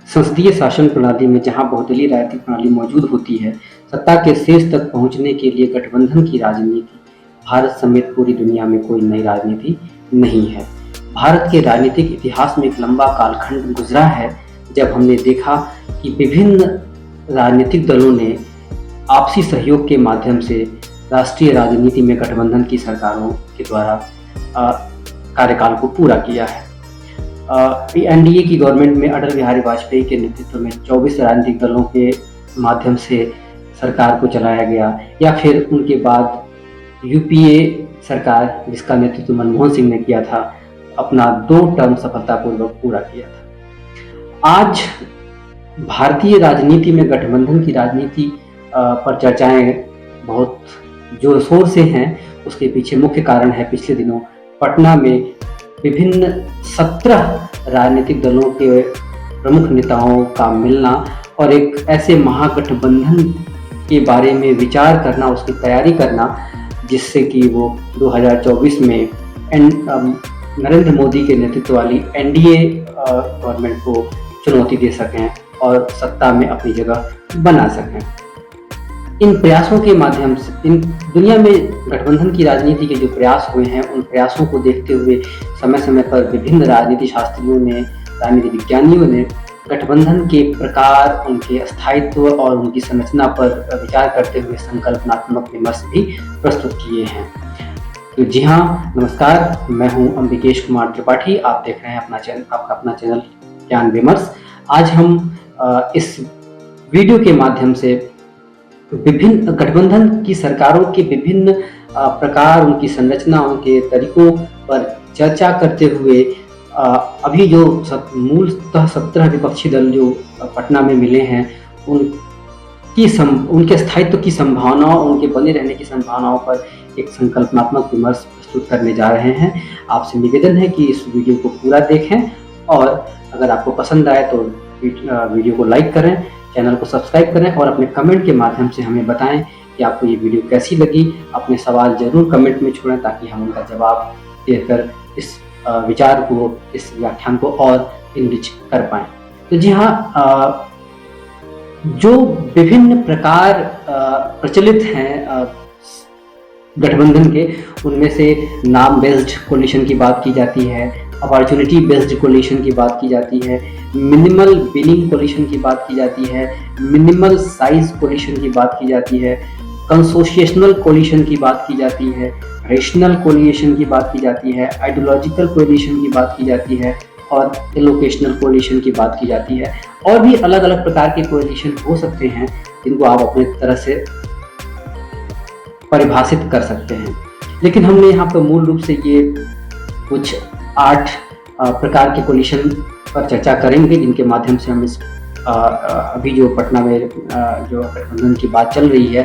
संसदीय शासन प्रणाली में जहां बहुदलीय राजनीतिक प्रणाली मौजूद होती है, सत्ता के शीर्ष तक पहुंचने के लिए गठबंधन की राजनीति भारत समेत पूरी दुनिया में कोई नई राजनीति नहीं है। भारत के राजनीतिक इतिहास में एक लंबा कालखंड गुजरा है जब हमने देखा कि विभिन्न राजनीतिक दलों ने आपसी सहयोग के माध्यम से राष्ट्रीय राजनीति में गठबंधन की सरकारों के द्वारा कार्यकाल को पूरा किया है। एनडीए की गवर्नमेंट में अटल बिहारी वाजपेयी के नेतृत्व में 24 राजनीतिक दलों के माध्यम से सरकार को चलाया गया, या फिर उनके बाद यूपीए सरकार जिसका नेतृत्व मनमोहन सिंह ने किया था, अपना 2 टर्म सफलतापूर्वक पूरा किया था। आज भारतीय राजनीति में गठबंधन की राजनीति पर चर्चाएं बहुत जोर शोर से हैं। उसके पीछे मुख्य कारण है पिछले दिनों पटना में विभिन्न 17 राजनीतिक दलों के प्रमुख नेताओं का मिलना और एक ऐसे महागठबंधन के बारे में विचार करना, उसकी तैयारी करना, जिससे कि वो 2024 में नरेंद्र मोदी के नेतृत्व वाली एनडीए गवर्नमेंट को चुनौती दे सकें और सत्ता में अपनी जगह बना सकें। इन प्रयासों के माध्यम से इन दुनिया में गठबंधन की राजनीति के जो प्रयास हुए हैं, उन प्रयासों को देखते हुए समय समय पर विभिन्न राजनीति शास्त्रियों ने, राजनीति विज्ञानियों ने गठबंधन के प्रकार, उनके स्थायित्व और उनकी संरचना पर विचार करते हुए संकल्पनात्मक विमर्श भी प्रस्तुत किए हैं। तो जी हाँ, नमस्कार, मैं हूं अंबिकेश कुमार त्रिपाठी। आप देख रहे हैं अपना चैनल ज्ञान विमर्श। आज हम इस वीडियो के माध्यम से विभिन्न गठबंधन की सरकारों के विभिन्न प्रकार, उनकी संरचना, उनके तरीकों पर चर्चा करते हुए अभी जो मूलतः 17 विपक्षी दल जो पटना में मिले हैं, उनके स्थायित्व की संभावनाओं, उनके बने रहने की संभावनाओं पर एक संकल्पनात्मक विमर्श प्रस्तुत करने जा रहे हैं। आपसे निवेदन है कि इस वीडियो को पूरा देखें और अगर आपको पसंद आए तो वीडियो को लाइक करें, चैनल को सब्सक्राइब करें और अपने कमेंट के माध्यम से हमें बताएं कि आपको ये वीडियो कैसी लगी। अपने सवाल जरूर कमेंट में छोड़ें ताकि हम उनका जवाब देकर इस विचार को, इस व्याख्यान को और इनरिच कर पाएं। तो जी हाँ, जो विभिन्न प्रकार प्रचलित हैं गठबंधन के, उनमें से नाम बेस्ड कोलिशन की बात की जाती है, अपॉर्चुनिटी बेस्ड कोलिशन की बात की जाती है, मिनिमल विनिंग कोलिशन की बात की जाती है, मिनिमल साइज कोलिशन की बात की जाती है, कंसोशिएशनल कोलिशन की बात की जाती है, रेशनल कोलिशन की बात की जाती है, आइडियोलॉजिकल कोलिशन की बात की जाती है और एलोकेशनल कोलिशन की बात की जाती है। और भी अलग अलग प्रकार के कोलिशन हो सकते हैं जिनको आप अपने तरह से परिभाषित कर सकते हैं, लेकिन हमने यहाँ पर मूल रूप से ये कुछ 8 प्रकार के कोलिशन पर चर्चा करेंगे, जिनके माध्यम से हम इस अभी जो पटना में जो गठबंधन की बात चल रही है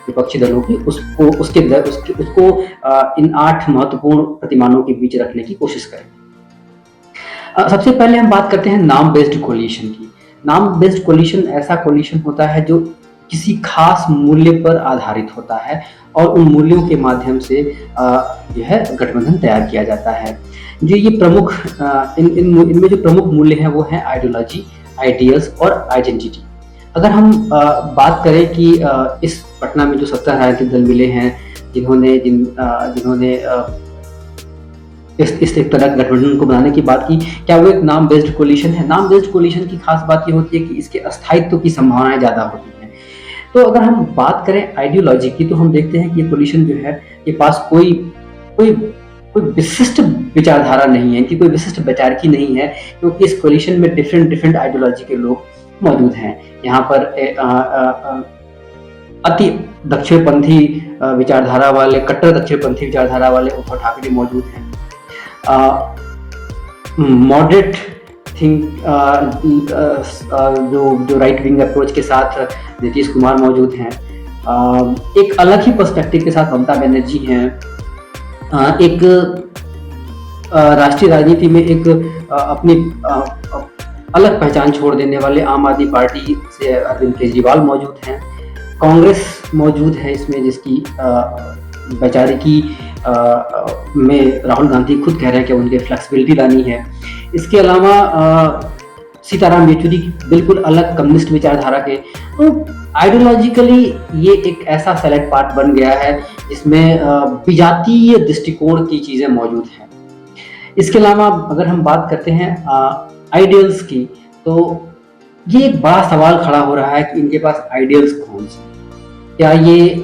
विपक्षी दलों की, उसको इन 8 महत्वपूर्ण प्रतिमानों के बीच रखने की कोशिश करेंगे। सबसे पहले हम बात करते हैं नाम बेस्ड कोलिशन की। नाम बेस्ड कोलिशन ऐसा कोलिशन होता है जो किसी खास मूल्य पर आधारित होता है और उन मूल्यों के माध्यम से जो है गठबंधन तैयार किया जाता है। जो ये प्रमुख इनमें जो प्रमुख मूल्य हैं वो हैं आइडियोलॉजी, आइडियल्स और आइडेंटिटी। अगर हम बात करें कि इस पटना में जो 17 राजनीतिक दल मिले हैं जिन्होंने इस एक तरह गठबंधन को बनाने की बात की, क्या वो एक नाम बेस्ड कोलिशन है? नाम बेस्ड कोलिशन की खास बात ये होती है कि इसके अस्थायित्व की संभावनाएं ज्यादा होती हैं। तो अगर हम बात करें आइडियोलॉजी की, तो हम देखते हैं कि ये कोलिशन जो है, ये पास कोई विशिष्ट विचारधारा नहीं है, इनकी कोई विशिष्ट विचारकी नहीं है, क्योंकि इस कोलिशन में डिफरेंट आइडियोलॉजी के लोग मौजूद हैं। यहाँ पर अति दक्षिणपंथी विचारधारा वाले, कट्टर दक्षिणपंथी विचारधारा वाले उद्धव ठाकरे मौजूद हैं। मॉडरेट थिंक जो राइट विंग अप्रोच के साथ नीतीश कुमार मौजूद हैं। एक अलग ही पर्सपेक्टिव के साथ ममता बनर्जी हैं। एक राष्ट्रीय राजनीति में एक अपनी अलग पहचान छोड़ देने वाले आम आदमी पार्टी से अरविंद केजरीवाल मौजूद हैं। कांग्रेस मौजूद है इसमें, जिसकी वैचारिकी में राहुल गांधी खुद कह रहे हैं कि उनके फ्लेक्सिबिलिटी लानी है। इसके अलावा सीताराम येचुरी बिल्कुल अलग कम्युनिस्ट विचारधारा के। तो आइडियोलॉजिकली ये एक ऐसा सेलेक्ट पार्ट बन गया है जिसमें विजातीय दृष्टिकोण की चीजें मौजूद हैं। इसके अलावा अगर हम बात करते हैं आइडियल्स की, तो ये एक बड़ा सवाल खड़ा हो रहा है कि इनके पास आइडियल्स कौन से? क्या ये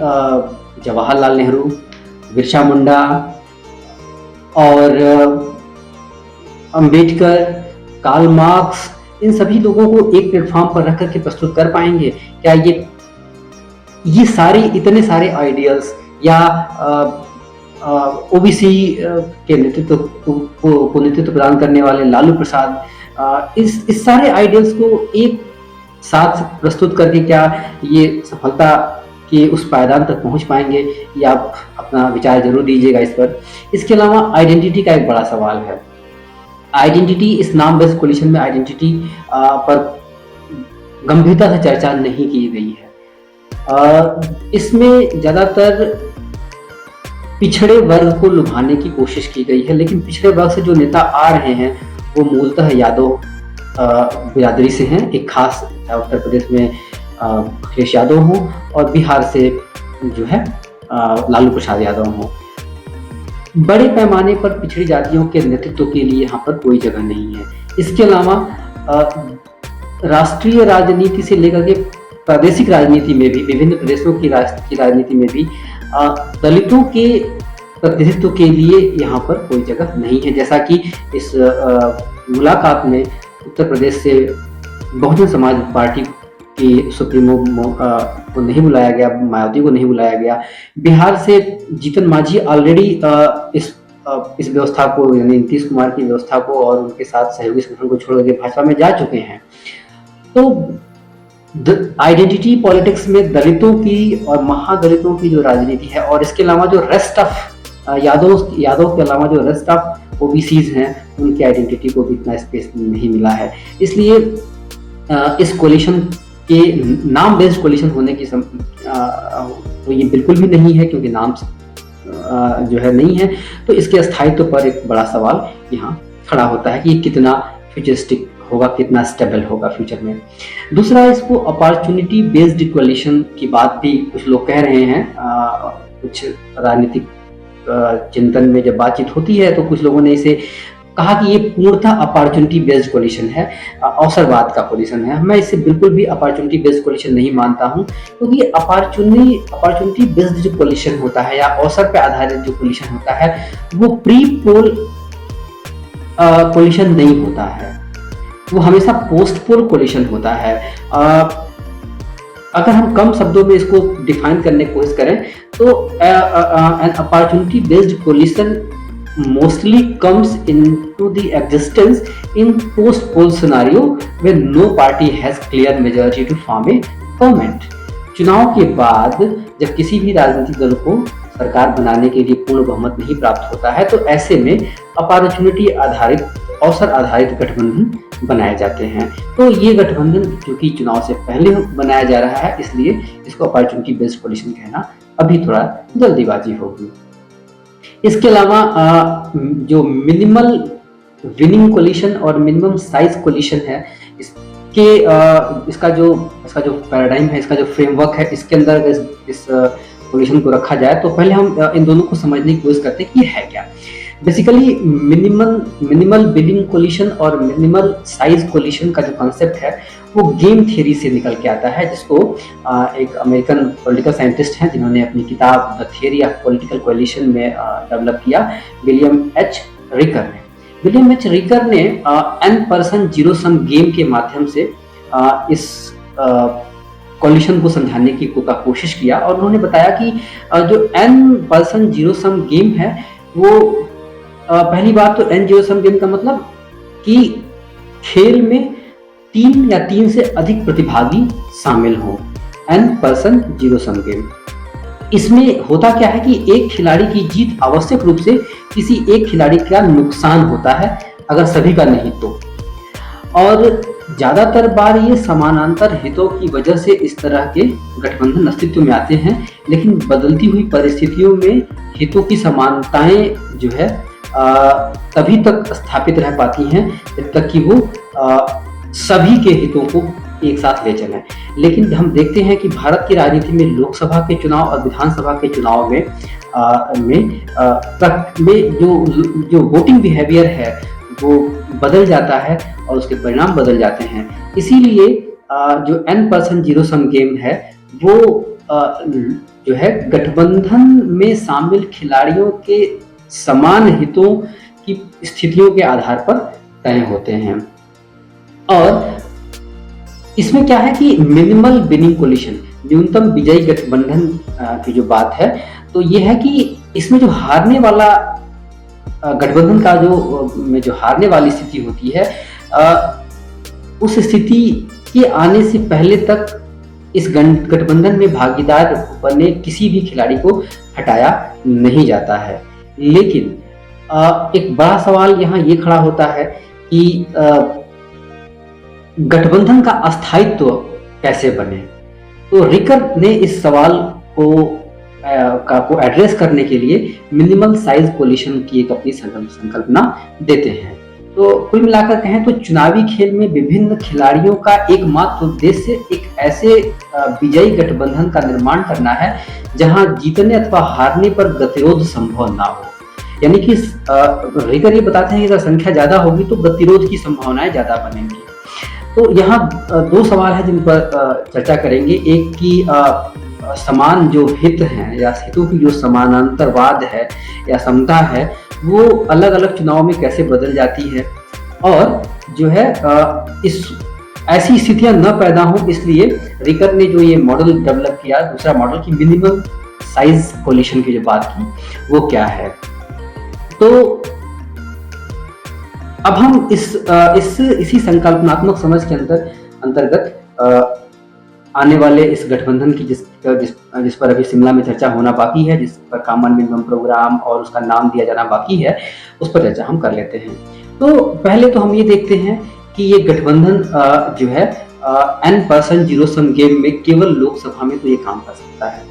जवाहरलाल नेहरू, बिरसा मुंडा और अंबेडकर, कार्ल मार्क्स, इन सभी लोगों को एक प्लेटफॉर्म पर रख करके प्रस्तुत कर पाएंगे? क्या ये सारे इतने सारे आइडियल्स या ओबीसी के नेतृत्व को नेतृत्व प्रदान करने वाले लालू प्रसाद, इस सारे आइडियल्स को एक साथ प्रस्तुत करके क्या ये सफलता के उस पायदान तक पहुंच पाएंगे? ये आप अपना विचार जरूर दीजिएगा इस पर। इसके अलावा आइडेंटिटी का एक बड़ा सवाल है। आइडेंटिटी, इस नाम बेस्ड कोलिशन में आइडेंटिटी पर गंभीरता से चर्चा नहीं की गई है। इसमें ज्यादातर पिछड़े वर्ग को लुभाने की कोशिश की गई है, लेकिन पिछड़े वर्ग से जो नेता आ रहे हैं वो मूलतः यादव बिरादरी से हैं। एक खास उत्तर प्रदेश में अखिलेश यादव हों और बिहार से जो है लालू प्रसाद यादव हों। बड़े पैमाने पर पिछड़ी जातियों के नेतृत्व के लिए यहाँ पर कोई जगह नहीं है। इसके अलावा राष्ट्रीय राजनीति से लेकर के प्रादेशिक राजनीति में भी, विभिन्न प्रदेशों की राजनीति में भी दलितों के प्रतिनिधित्व के लिए यहाँ पर कोई जगह नहीं है। जैसा कि इस मुलाकात में उत्तर प्रदेश से बहुजन समाज पार्टी के सुप्रीमो को नहीं बुलाया गया, मायावती को नहीं बुलाया गया। बिहार से जीतन मांझी ऑलरेडी इस व्यवस्था को, यानी नीतीश कुमार की व्यवस्था को और उनके साथ सहयोगी संगठन को छोड़ करके भाजपा में जा चुके हैं। तो आइडेंटिटी पॉलिटिक्स में दलितों की और महादलितों की जो राजनीति है, और इसके अलावा जो रेस्ट ऑफ यादव के अलावा जो रेस्ट ऑफ ओबीसीज हैं, उनकी आइडेंटिटी को भी इतना स्पेस नहीं मिला है। इसलिए इस कोलिशन के नाम बेस्ड कोलिशन होने की तो ये बिल्कुल भी नहीं है, क्योंकि नाम जो है नहीं है। तो इसके स्थायित्व पर एक बड़ा सवाल यहाँ खड़ा होता है कि ये कितना फ्यूचरिस्टिक होगा, कितना स्टेबल होगा फ्यूचर में। दूसरा, इसको अपॉर्चुनिटी बेस्ड कोलिशन की बात भी कुछ लोग कह रहे हैं। कुछ राजनीतिक चिंतन में जब बातचीत होती है तो कुछ लोगों ने इसे कहा कि ये पूर्णतः अपॉर्चुनिटी बेस्ड कोलिशन है, अवसरवाद का कोलिशन है। मैं इसे बिल्कुल भी अपॉर्चुनिटी बेस्ड कोलिशन नहीं मानता हूं, क्योंकि अपॉर्चुनिटी बेस्ड जो कोलिशन होता है या अवसर पर आधारित जो कोलिशन होता है, वो प्री पोल कोलिशन नहीं होता है, वो हमेशा पोस्ट पोल कोलिशन होता है। अगर हम कम शब्दों में इसको डिफाइन करने की कोशिश करें तो an opportunity based coalition mostly comes into the existence in post-poll scenario where no party has clear majority to form a government। चुनाव के बाद जब किसी भी राजनीतिक दल को सरकार बनाने के लिए पूर्ण बहुमत नहीं प्राप्त होता है, तो ऐसे में अपॉर्चुनिटी आधारित, अवसर आधारित गठबंधन बनाए जाते हैं। तो ये गठबंधन क्योंकि चुनाव से पहले बनाया जा रहा है, इसलिए इसको अपॉर्चुनिटी बेस्ड कोलिशन कहना अभी थोड़ा जल्दीबाजी होगी। इसके अलावा जो मिनिमल विनिंग कोलिशन और मिनिमम साइज कोलिशन है, इसका जो पैराडाइम है, इसका जो फ्रेमवर्क है, इसके अंदर इस कोलिशन को रखा जाए तो पहले हम इन दोनों को समझने की कोशिश करते हैं कि ये है क्या। बेसिकली मिनिमल बिलिंग कोलिशन और मिनिमल साइज कोलिशन का जो कॉन्सेप्ट है वो गेम थियरी से निकल के आता है, जिसको एक अमेरिकन पॉलिटिकल साइंटिस्ट हैं जिन्होंने अपनी किताब the theory of political coalition में डेवलप किया, विलियम एच रिकर ने N person zero sum game के माध्यम से इस कोलिशन को समझाने की कोशिश किया। और उन्होंने बताया कि जो N person zero sum game है वो पहली बात तो एन जीरो सम गेम का मतलब कि खेल में 3 या 3 से अधिक प्रतिभागी शामिल हों, N person zero sum game. इसमें होता क्या है कि एक खिलाड़ी की जीत आवश्यक रूप से किसी एक खिलाड़ी का नुकसान होता है, अगर सभी का नहीं तो। और ज्यादातर बार ये समानांतर हितों की वजह से इस तरह के गठबंधन अस्तित्व में आते हैं, लेकिन बदलती हुई परिस्थितियों में हितों की समानताएं जो है तभी तक स्थापित रह पाती हैं जब तक कि वो सभी के हितों को एक साथ ले चलें। लेकिन हम देखते हैं कि भारत की राजनीति में लोकसभा के चुनाव और विधानसभा के चुनाव में जो जो वोटिंग बिहेवियर है वो बदल जाता है और उसके परिणाम बदल जाते हैं। इसीलिए जो n percent zero sum game है वो जो है गठबंधन में शामिल खिलाड़ियों के समान हितों की स्थितियों के आधार पर तय होते हैं। और इसमें क्या है कि मिनिमल विनिंग कोलिशन, न्यूनतम विजयी गठबंधन की जो बात है, तो ये है कि इसमें जो हारने वाला गठबंधन का जो हारने वाली स्थिति होती है, उस स्थिति के आने से पहले तक इस गठबंधन में भागीदार बने किसी भी खिलाड़ी को हटाया नहीं जाता है। लेकिन एक बड़ा सवाल यहाँ ये खड़ा होता है कि गठबंधन का अस्थायित्व कैसे बने। तो रिकर ने इस सवाल को एड्रेस करने के लिए मिनिमल साइज कोलिशन की एक अपनी संकल्पना देते हैं। तो कुल मिलाकर कहें तो चुनावी खेल में विभिन्न खिलाड़ियों का एकमात्र उद्देश्य एक ऐसे विजयी गठबंधन का निर्माण करना है जहां जीतने अथवा हारने पर गतिरोध संभव ना हो। यानी कि रिकर ये बताते हैं कि अगर संख्या ज्यादा होगी तो गतिरोध की संभावनाएं ज्यादा बनेंगी। तो यहाँ दो सवाल है जिन पर चर्चा करेंगे। एक की समान जो हित हैं या हितों की जो समानांतरवाद है या समता है वो अलग अलग चुनाव में कैसे बदल जाती है, और जो है इस ऐसी स्थितियां न पैदा हो इसलिए रिकर ने जो ये मॉडल डेवलप किया, दूसरा मॉडल की मिनिमम साइज कोलिशन की जो बात की वो क्या है। तो अब हम इसी संकल्पनात्मक समझ के अंतर्गत आने वाले इस गठबंधन की जिस पर अभी शिमला में चर्चा होना बाकी है, जिस पर कॉमन मिनिमम प्रोग्राम और उसका नाम दिया जाना बाकी है, उस पर चर्चा हम कर लेते हैं। तो पहले तो हम ये देखते हैं कि ये गठबंधन जो है n percent zero sum game में केवल लोकसभा में तो ये काम कर सकता है।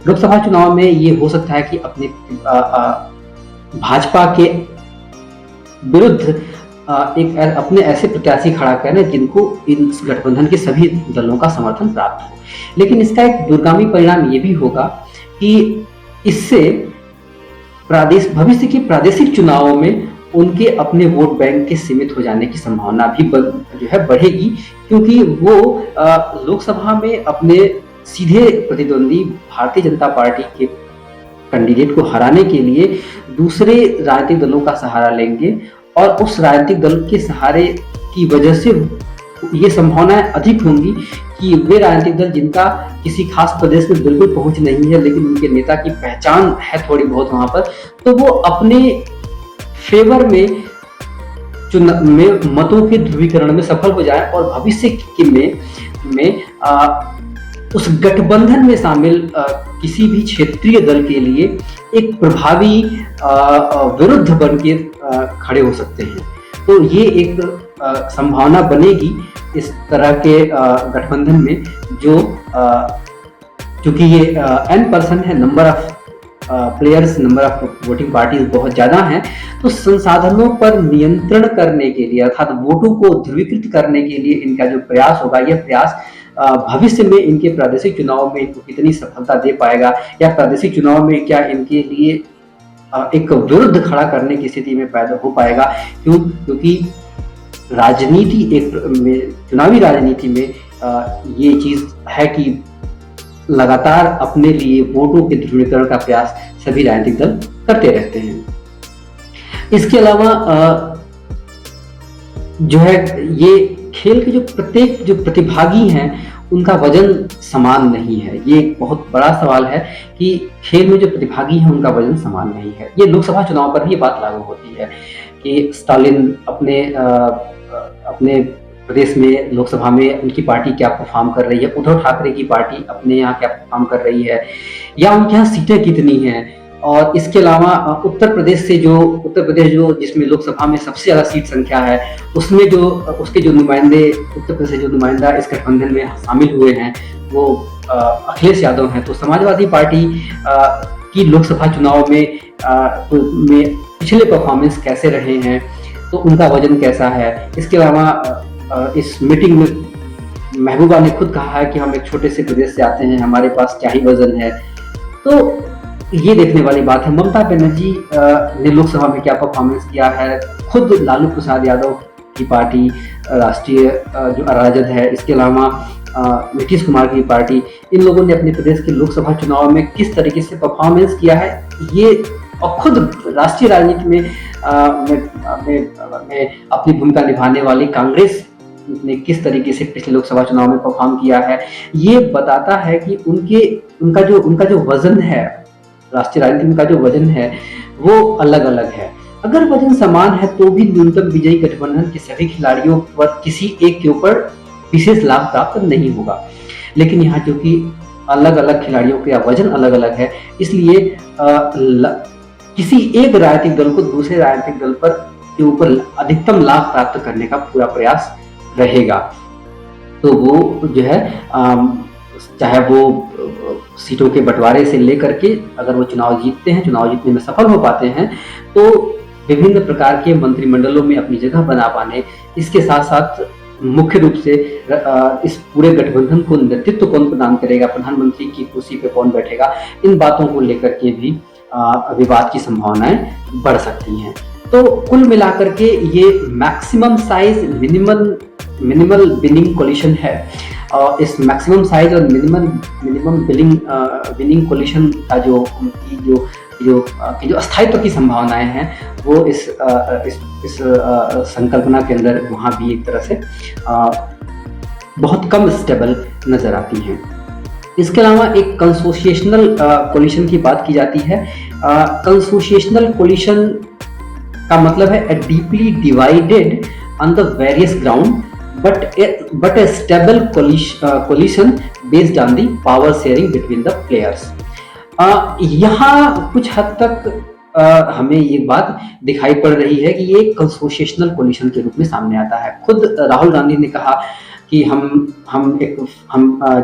लोकसभा चुनाव में ये हो सकता है कि अपने भाजपा के विरुद्ध अपने ऐसे प्रत्याशी खड़ा करें जिनको इस गठबंधन के सभी दलों का समर्थन प्राप्त हो। लेकिन इसका एक दूरगामी परिणाम ये भी होगा कि इससे भविष्य के प्रादेशिक चुनावों में उनके अपने वोट बैंक के सीमित हो जाने की संभावना भी जो है बढ़ेगी, क्योंकि वो लोकसभा में अपने सीधे प्रतिद्वंदी भारतीय जनता पार्टी के कैंडिडेट को हराने के लिए दूसरे राजनीतिक दलों का सहारा लेंगे, और उस राजनीतिक दल के सहारे की वजह से ये संभावनाएं अधिक होंगी कि वे राजनीतिक दल जिनका किसी खास प्रदेश में बिल्कुल पहुंच नहीं है लेकिन उनके नेता की पहचान है थोड़ी बहुत वहां पर, तो वो अपने फेवर में मतों के ध्रुवीकरण में सफल हो जाए और भविष्य में उस गठबंधन में शामिल किसी भी क्षेत्रीय दल के लिए एक प्रभावी विरुद्ध बन के खड़े हो सकते हैं। तो ये एक संभावना बनेगी इस तरह के गठबंधन में, जो चूंकि ये n परसेंट है, number of players, number of voting parties बहुत ज्यादा हैं, तो संसाधनों पर नियंत्रण करने के लिए अर्थात वोटों को ध्रुवीकृत करने के लिए इनका जो प्रयास होगा, यह प्रयास भविष्य में इनके प्रादेशिक चुनाव में इनको कितनी सफलता दे पाएगा, या प्रादेशिक चुनाव में क्या इनके लिए एक विरुद्ध खड़ा करने की स्थिति में पैदा हो पाएगा। क्योंकि चुनावी राजनीति में ये चीज है कि लगातार अपने लिए वोटों के ध्रुवीकरण का प्रयास सभी राजनीतिक दल करते रहते हैं। इसके अलावा जो है ये खेल के प्रत्येक जो प्रतिभागी हैं उनका वजन समान नहीं है। ये एक बहुत बड़ा सवाल है कि खेल में जो प्रतिभागी हैं उनका वजन समान नहीं है। ये लोकसभा चुनाव पर भी बात लागू होती है कि स्टालिन अपने प्रदेश में लोकसभा में उनकी पार्टी क्या परफॉर्म कर रही है, उद्धव ठाकरे की पार्टी अपने यहाँ क्या परफॉर्म कर रही है, या उनके यहाँ सीटें कितनी हैं। और इसके अलावा उत्तर प्रदेश जो जिसमें लोकसभा में सबसे ज्यादा सीट संख्या है, उसमें उसके जो नुमाइंदे, उत्तर प्रदेश से जो नुमाइंदा इस गठबंधन में शामिल हुए हैं वो अखिलेश यादव हैं। तो समाजवादी पार्टी की लोकसभा चुनाव में पिछले परफॉर्मेंस कैसे रहे हैं, तो उनका वजन कैसा है। इसके अलावा इस मीटिंग में महबूबा ने खुद कहा है कि हम एक छोटे से प्रदेश से आते हैं, हमारे पास क्या ही वजन है। तो ये देखने वाली बात है। ममता बनर्जी ने लोकसभा में क्या परफॉर्मेंस किया है, खुद लालू प्रसाद यादव की पार्टी राष्ट्रीय जो राजद है, इसके अलावा नीतीश कुमार की पार्टी, इन लोगों ने अपने प्रदेश के लोकसभा चुनाव में किस तरीके से परफॉर्मेंस किया है, ये और खुद राष्ट्रीय राजनीति में अपनी भूमिका निभाने वाली कांग्रेस ने किस तरीके से पिछले लोकसभा चुनाव में परफॉर्म किया है, ये बताता है कि उनका जो वजन है, राष्ट्रीय राजनीति का जो वजन है वो अलग अलग है। अगर वजन समान है तो भी न्यूनतम विजयी गठबंधन के सभी खिलाड़ियों पर किसी एक के ऊपर विशेष लाभ प्राप्त नहीं होगा। लेकिन यहाँ क्योंकि अलग अलग खिलाड़ियों का वजन अलग अलग है, इसलिए किसी एक राजनीतिक दल को दूसरे राजनीतिक दल पर के ऊपर अधिकतम लाभ प्राप्त करने का पूरा प्रयास रहेगा। तो वो जो है चाहे वो सीटों के बंटवारे से लेकर के, अगर वो चुनाव जीतते हैं, चुनाव जीतने में सफल हो पाते हैं, तो विभिन्न प्रकार के मंत्रिमंडलों में अपनी जगह बना पाने, इसके साथ साथ मुख्य रूप से इस पूरे गठबंधन को नेतृत्व कौन प्रदान करेगा, प्रधानमंत्री की कुर्सी पे कौन बैठेगा, इन बातों को लेकर के भी विवाद की संभावनाएं बढ़ सकती हैं। तो कुल मिलाकर के ये maximum size minimal winning coalition है। और इस मैक्सिमम साइज और मिनिमम विनिंग कोलिशन का जो स्थायित्व की संभावनाएं हैं, वो इस संकल्पना के अंदर वहाँ भी एक तरह से बहुत कम स्टेबल नजर आती हैं। इसके अलावा एक कंसोशिएशनल कोलिशन की बात की जाती है। कंसोशिएशनल कोलिशन का मतलब है a deeply divided on the various ground but a stable coalition based on the power sharing between the players। यहाँ कुछ हद तक हमें ये बात दिखाई पड़ रही है कि ये कंसोशिएशनल कोलिशन के रूप में सामने आता है। खुद राहुल गांधी ने कहा कि हम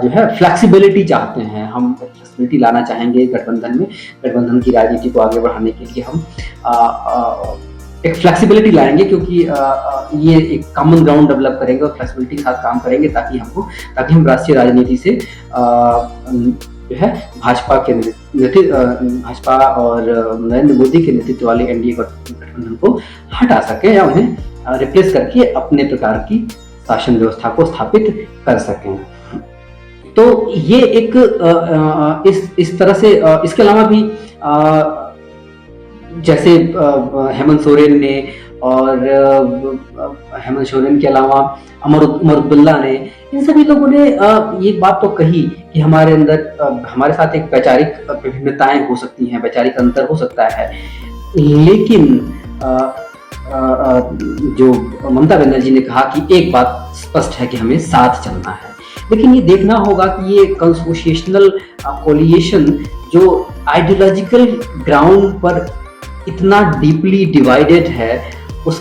जो है फ्लेक्सिबिलिटी चाहते हैं, हम फ्लेक्सिबिलिटी लाना चाहेंगे गठबंधन की राजनीति को आगे बढ़ाने के लिए हम एक फ्लेक्सिबिलिटी लाएंगे, क्योंकि ये एक कॉमन ग्राउंड डेवलप करेंगे और फ्लेक्सिबिलिटी के साथ काम करेंगे ताकि हम राष्ट्रीय राजनीति से जो है भाजपा और नरेंद्र मोदी के नेतृत्व वाले एनडीए गठबंधन को हटा सकें या उन्हें रिप्लेस करके अपने प्रकार की शासन व्यवस्था को स्थापित कर सकें। तो ये एक इस तरह से इसके अलावा भी जैसे हेमंत सोरेन ने और हेमंत सोरेन के अलावा उमर अब्दुल्ला ने, इन सभी लोगों ने ये बात तो कही कि हमारे साथ एक वैचारिक विभिन्नताएं हो सकती हैं, वैचारिक अंतर हो सकता है, लेकिन जो ममता बनर्जी ने कहा कि एक बात स्पष्ट है कि हमें साथ चलना है। लेकिन ये देखना होगा कि ये कंसोशिएशनल कोलिशन जो आइडियोलॉजिकल ग्राउंड पर इतना डीपली डिवाइडेड है, वो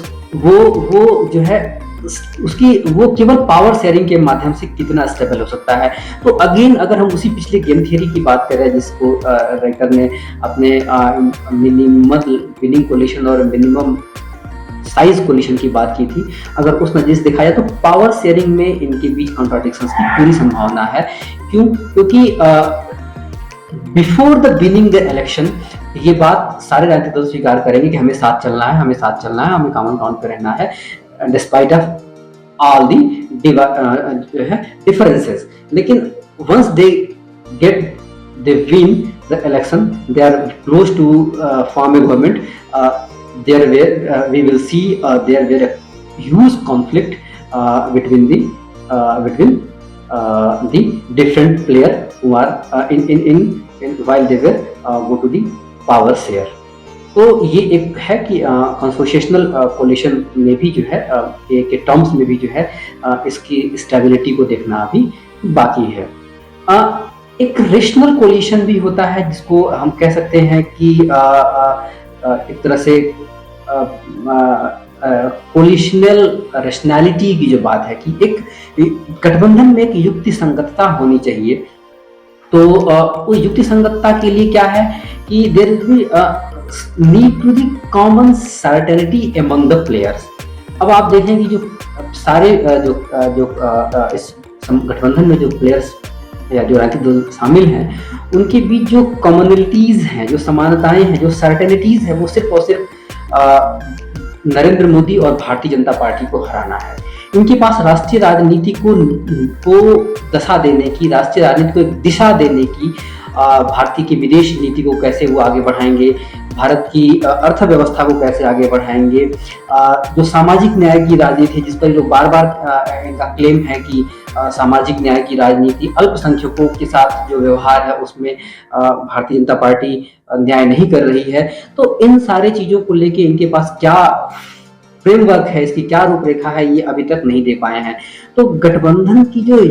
जो है वो केवल पावर शेयरिंग के माध्यम से कितना स्टेबल हो सकता है। तो अगेन अगर हम उसी पिछले गेम थियरी की बात करें जिसको राइटर ने अपने मिनिमल विनिंग कोलिशन और मिनिमम साइज कोलिशन की बात की थी, अगर उस नजरिए दिखाया तो पावर शेयरिंग में इनके बीच कॉन्ट्राडिक्शंस की पूरी संभावना है। क्योंकि before the winning the election ये बात सारे राजनीतिक दल स्वीकार करेंगे कि हमें साथ चलना है, हमें कॉमन ग्राउंड पर रहना है, despite of all the differences. लेकिन once they win the election, they are close to form a government, there where we will see there were a huge conflict between the different player who are in while they were go to the power share। तो ये एक है कि कंसोशिएशनल collision में भी जो है के टर्म्स में भी जो है इसकी स्टेबिलिटी को देखना अभी बाकी है। एक रेशनल कोलिशन भी होता है जिसको हम कह सकते हैं कि एक तरह से कोलिशनल रैशनैलिटी की जो बात है कि एक गठबंधन में एक युक्ति संगतता होनी चाहिए। तो उस युक्ति संगतता के लिए क्या है कि there will be need to the common certainty among the players. अब आप देखें कि जो सारे इस गठबंधन में जो प्लेयर्स या जो राजनीतिक दल शामिल हैं, उनके बीच जो कॉमनलिटीज हैं, जो समानताएं हैं, जो सर्टेनिटीज है, वो सिर्फ और सिर्फ नरेंद्र मोदी और भारतीय जनता पार्टी को हराना है। इनके पास राष्ट्रीय राजनीति को दशा देने की, राष्ट्रीय राजनीति को एक दिशा देने की, भारतीय की विदेश नीति को कैसे वो आगे बढ़ाएंगे, भारत की अर्थव्यवस्था को कैसे आगे बढ़ाएंगे, जो सामाजिक न्याय की राजनीति है जिस पर लोग बार बार इनका क्लेम है कि सामाजिक न्याय की राजनीति, अल्पसंख्यकों के साथ जो व्यवहार है उसमें भारतीय जनता पार्टी न्याय नहीं कर रही है। तो इन सारे चीजों को लेके इनके पास क्या फ्रेमवर्क है, इसकी क्या रूपरेखा है, ये अभी तक नहीं दे पाए हैं। तो गठबंधन की जो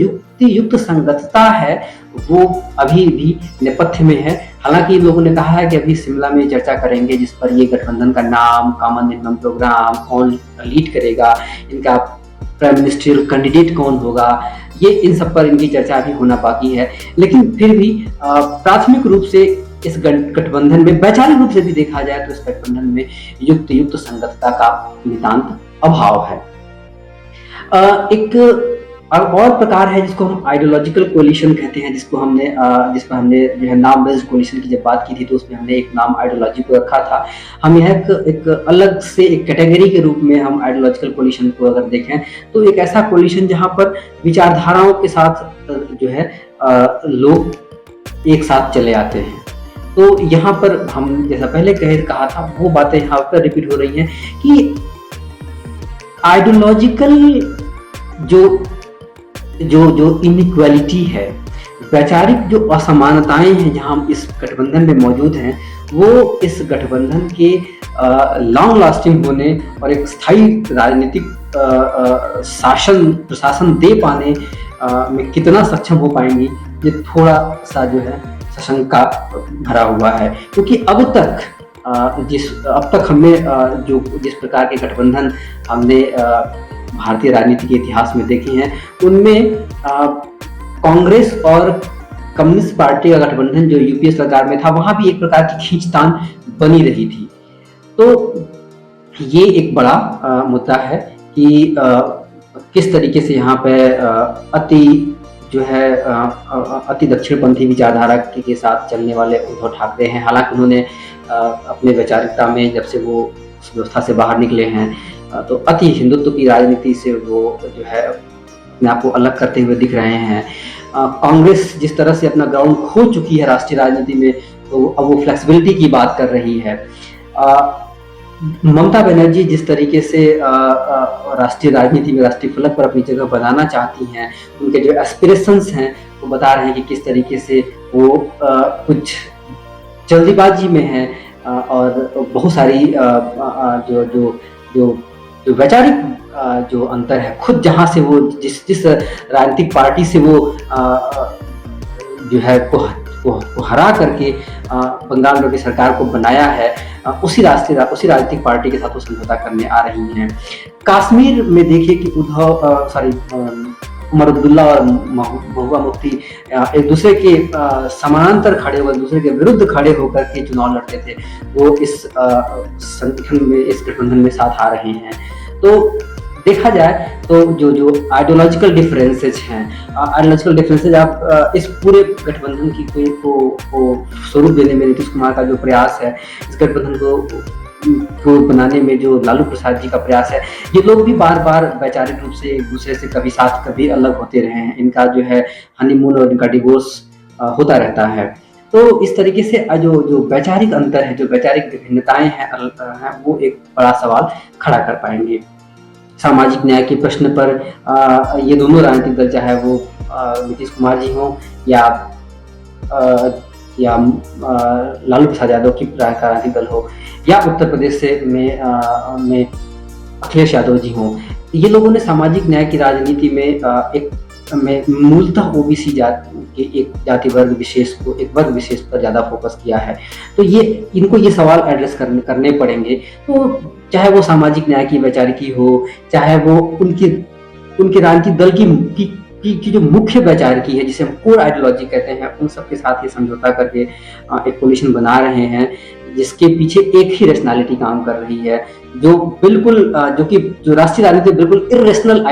युक्त संगतता है वो अभी भी नेपथ्य में है। हालांकि इन लोगों ने कहा है कि अभी शिमला में चर्चा करेंगे जिस पर ये गठबंधन का नाम, कॉमन मिनिमम प्रोग्राम, कौन लीड करेगा, इनका प्राइम मिनिस्ट्रियल कैंडिडेट कौन होगा, ये इन सब पर इनकी चर्चा अभी होना बाकी है। लेकिन फिर भी प्राथमिक रूप से इस गठबंधन में, वैचारिक रूप से भी देखा जाए तो इस गठबंधन में युक्त संगतता का नितांत अभाव है। एक और प्रकार है जिसको हम आइडियोलॉजिकल कोलिशन कहते हैं, जिस पर हमने जो है नाम बेस्ड कोलिशन की जब बात की थी तो उसमें हमने एक नाम आइडियोलॉजी को रखा था। हम यह एक अलग से एक कैटेगरी के रूप में हम आइडियोलॉजिकल कोलिशन को अगर देखें तो एक ऐसा कोलिशन जहां पर विचारधाराओं के साथ जो है लोग एक साथ चले आते हैं। तो यहाँ पर हम जैसा पहले कहा था वो बातें यहाँ पर रिपीट हो रही हैं कि आइडियोलॉजिकल जो इनइक्वालिटी है, वैचारिक जो असमानताएं हैं जहां हम इस गठबंधन में मौजूद हैं, वो इस गठबंधन के लॉन्ग लास्टिंग होने और एक स्थायी राजनीतिक प्रशासन दे पाने में कितना सक्षम हो पाएंगी, ये थोड़ा सा जो है सशंका भरा हुआ है। क्योंकि अब तक हमने जिस प्रकार के गठबंधन हमने भारतीय राजनीति के इतिहास में देखे हैं, उनमें कांग्रेस और कम्युनिस्ट पार्टी का गठबंधन जो यूपीए सरकार में था, वहां भी एक प्रकार की खींचतान बनी रही थी। तो ये एक बड़ा मुद्दा है कि किस तरीके से यहाँ पे अति दक्षिणपंथी विचारधारा के साथ चलने वाले उद्धव ठाकरे हैं। हालांकि उन्होंने अपने वैचारिकता में जब से वो उस व्यवस्था से बाहर निकले हैं तो अति हिंदुत्व की राजनीति से वो जो है अपने आप को अलग करते हुए दिख रहे हैं। कांग्रेस जिस तरह से अपना ग्राउंड खो चुकी है राष्ट्रीय राजनीति में, तो अब वो फ्लेक्सिबिलिटी की बात कर रही है। ममता बनर्जी जिस तरीके से राष्ट्रीय राजनीति में राष्ट्रीय फलक पर अपनी जगह बनाना चाहती हैं, उनके जो एस्पिरेशंस हैं वो बता रहे हैं कि किस तरीके से वो कुछ जल्दीबाजी में है और बहुत सारी जो वैचारिक जो अंतर है, खुद जहां से वो जिस राजनीतिक पार्टी से वो जो है को हरा करके बंगाल में सरकार को बनाया है, उसी राजनीतिक पार्टी के साथ वो समझौता करने आ रही हैं। कश्मीर में देखिए कि उमर अब्दुल्ला और महबूबा मुफ्ती एक दूसरे के समानांतर खड़े हुए, दूसरे के विरुद्ध खड़े होकर के चुनाव लड़ते थे, वो इस संगठन में, इस गठबंधन में साथ आ रहे हैं। तो देखा जाए तो जो आइडियोलॉजिकल डिफरेंसेज हैं, आप इस पूरे गठबंधन की को स्वरूप देने में नीतीश कुमार का जो प्रयास है, इस गठबंधन को बनाने में जो लालू प्रसाद जी का प्रयास है, ये लोग भी बार बार वैचारिक रूप से एक दूसरे से कभी साथ कभी अलग होते रहे हैं। इनका जो है हनीमून और इनका डिवोर्स होता रहता है। तो इस तरीके से जो वैचारिक अंतर है, जो वैचारिक विभिन्नताएं हैं, वो एक बड़ा सवाल खड़ा कर पाएंगे। सामाजिक न्याय के प्रश्न पर ये दोनों राजनीतिक दल, चाहे वो नीतीश कुमार जी हों या लालू प्रसाद यादव की राजनीतिक दल हो, या उत्तर प्रदेश से में अखिलेश यादव जी हों, ये लोगों ने सामाजिक न्याय की राजनीति में मूलतः ओबीसी के एक जाति वर्ग विशेष पर ज्यादा फोकस किया है। तो इनको ये सवाल एड्रेस करने पड़ेंगे। तो चाहे वो सामाजिक न्याय की वैचारिकी हो, चाहे वो उनके राजनीतिक दल की जो मुख्य वैचारिकी है, जिसे हम कोर आइडियोलॉजी कहते हैं, उन सब के साथ ये समझौता करके एक कोलिशन बना रहे हैं। जिसके पीछे एक ही रैशनैलिटी काम कर रही है, जो बिल्कुल जो राष्ट्रीय राजनीति बिल्कुल इरेशनल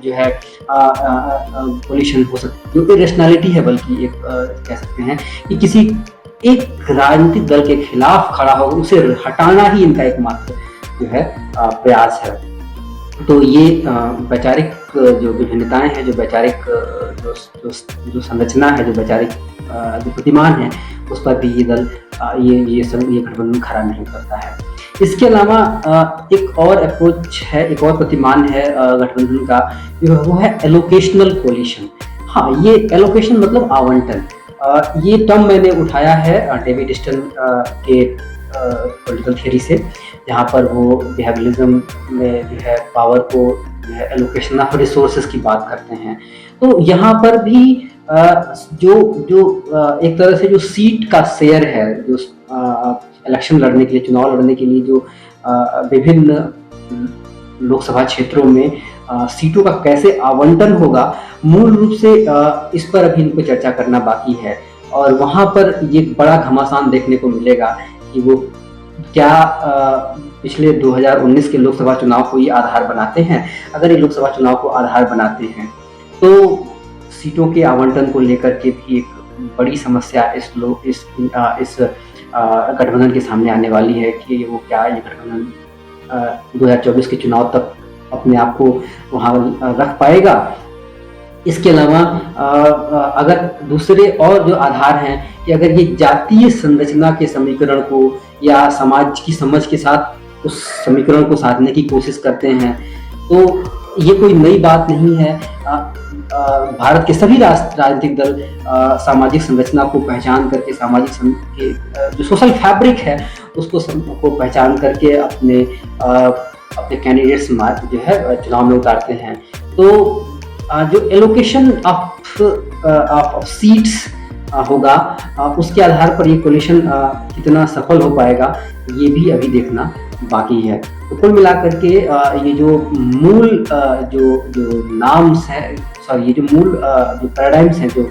जो है पॉलिटिशियन हो सकती है, जो इरेशनैलिटी है, बल्कि एक कह सकते हैं कि किसी एक राजनीतिक दल के खिलाफ खड़ा हो, उसे हटाना ही इनका एकमात्र जो है प्रयास है। तो ये वैचारिक जो विभिन्नताएं हैं, जो वैचारिक जो संरचना है, जो वैचारिक जो प्रतिमान है, उस पर भी ये दल ये गठबंधन खड़ा नहीं करता है। इसके अलावा एक और अप्रोच है, एक और प्रतिमान है गठबंधन का, वो है एलोकेशनल कोलिशन। हाँ, ये एलोकेशन मतलब आवंटन। ये टर्म मैंने उठाया है डेविड स्टर्न के पॉलिटिकल थियरी से, जहाँ पर वो बिहेवियरिज्म में जो है पावर को एलोकेशन ऑफ रिसोर्सेज की बात करते हैं। तो यहाँ पर भी जो एक तरह से जो सीट का शेयर है, जो इलेक्शन लड़ने के लिए, चुनाव लड़ने के लिए जो विभिन्न लोकसभा क्षेत्रों में सीटों का कैसे आवंटन होगा, मूल रूप से इस पर अभी इनको चर्चा करना बाकी है। और वहाँ पर ये बड़ा घमासान देखने को मिलेगा कि वो क्या पिछले 2019 के लोकसभा चुनाव को ये आधार बनाते हैं। अगर ये लोकसभा चुनाव को आधार बनाते हैं तो सीटों के आवंटन को लेकर के भी एक बड़ी समस्या इस गठबंधन के सामने आने वाली है कि वो क्या ये गठबंधन 2024 के चुनाव तक अपने आप को वहाँ रख पाएगा। इसके अलावा अगर दूसरे और जो आधार हैं कि अगर ये जातीय संरचना के समीकरण को या समाज की समझ के साथ उस समीकरण को साधने की कोशिश करते हैं, तो ये कोई नई बात नहीं है। भारत के सभी राजनीतिक दल सामाजिक संरचना को पहचान करके, सामाजिक जो सोशल फैब्रिक है उसको पहचान करके अपने कैंडिडेट्स जो है चुनाव में उतारते हैं। तो जो एलोकेशन ऑफ सीट्स होगा, उसके आधार पर ये कोलिशन कितना सफल हो पाएगा, ये भी अभी देखना बाकी है। तो कुल मिलाकर के ये जो मूल जो नाम्स हैं, ये जो मूल जो पैराडाइम्स हैं, जो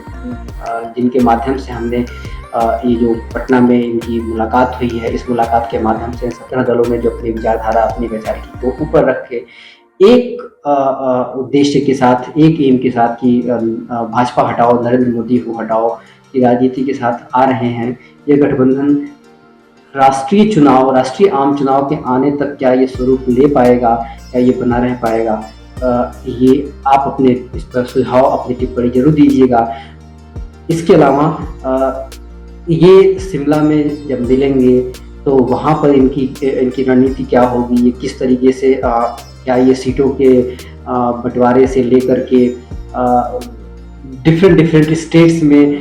जिनके माध्यम से हमने ये जो पटना में इनकी मुलाकात हुई है, इस मुलाकात के माध्यम से 17 दलों में जो अपनी विचारधारा, अपनी वैचारिकी को ऊपर रख के एक उद्देश्य के साथ, एक एम के साथ कि भाजपा हटाओ, नरेंद्र मोदी को हटाओ की राजनीति के साथ आ रहे हैं। ये गठबंधन राष्ट्रीय आम चुनाव के आने तक क्या ये स्वरूप ले पाएगा, क्या ये बना रह पाएगा, ये आप अपने इस पर सुझाव, अपनी टिप्पणी जरूर दीजिएगा। इसके अलावा ये शिमला में जब मिलेंगे तो वहाँ पर इनकी रणनीति क्या होगी, ये किस तरीके से क्या ये सीटों के बंटवारे से लेकर के डिफरेंट स्टेट्स में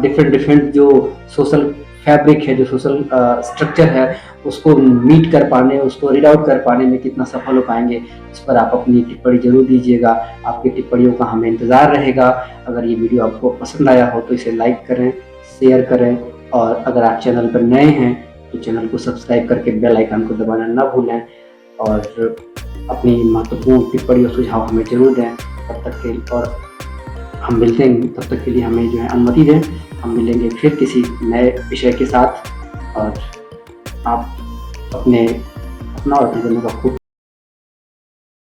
डिफरेंट जो सोशल फैब्रिक है, जो सोशल स्ट्रक्चर है, उसको मीट कर पाने, उसको रीड आउट कर पाने में कितना सफल हो पाएंगे, इस पर आप अपनी टिप्पणी जरूर दीजिएगा। आपकी टिप्पणियों का हमें इंतज़ार रहेगा। अगर ये वीडियो आपको पसंद आया हो तो इसे लाइक करें, शेयर करें, और अगर आप चैनल पर नए हैं तो चैनल को सब्सक्राइब करके बेल आइकन को दबाना ना भूलें, और अपनी महत्वपूर्ण टिप्पणी और सुझाव हमें जरूर दें। तब तक के और हम मिलते हैं, तब तक के लिए हमें जो है अनुमति दें। हम मिलेंगे फिर किसी नए विषय के साथ, और आप अपना और अपने जनों का खूब